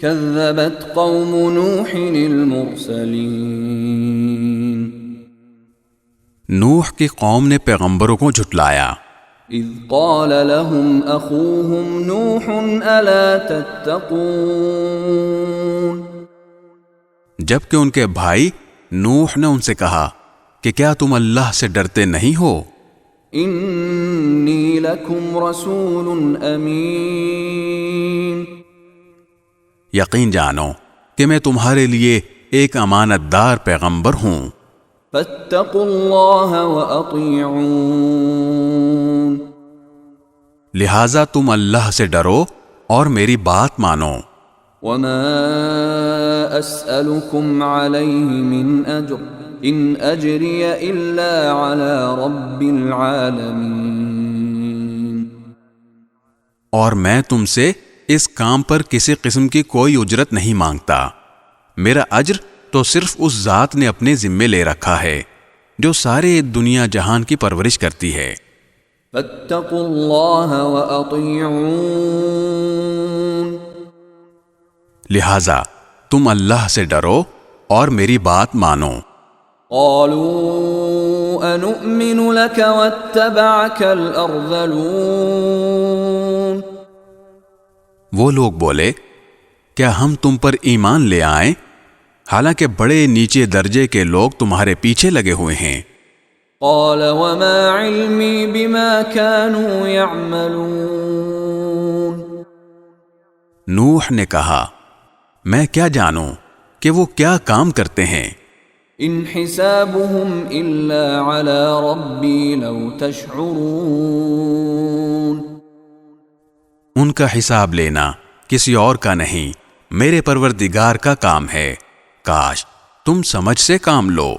كذبت قوم نوح المرسلين نوح کی قوم نے پیغمبروں کو جھٹلایا۔ اذ قال لهم اخوهم نوح الا تتقون جبکہ ان کے بھائی نوح نے ان سے کہا کہ کیا تم اللہ سے ڈرتے نہیں ہو؟ انی لکم رسول امین یقین جانو کہ میں تمہارے لیے ایک امانت دار پیغمبر ہوں۔ فاتقوا اللہ واطیعون لہذا تم اللہ سے ڈرو اور میری بات مانو۔ وما اسألكم علیہ من اجر ان اجری الا علی رب العالمین اور میں تم سے اس کام پر کسی قسم کی کوئی اجرت نہیں مانگتا، میرا اجر تو صرف اس ذات نے اپنے ذمے لے رکھا ہے جو سارے دنیا جہان کی پرورش کرتی ہے۔ فاتقوا اللہ واطیعون لہذا تم اللہ سے ڈرو اور میری بات مانو۔ قالوا انؤمن لك واتبعك الارذلون وہ لوگ بولے کیا ہم تم پر ایمان لے آئیں حالانکہ بڑے نیچے درجے کے لوگ تمہارے پیچھے لگے ہوئے ہیں۔ قال وما علمی بما كانوا يعملون نوح نے کہا میں کیا جانوں کہ وہ کیا کام کرتے ہیں۔ ان حسابهم الا على ربی لو تشعرون ان کا حساب لینا کسی اور کا نہیں، میرے پروردگار کا کام ہے، کاش تم سمجھ سے کام لو۔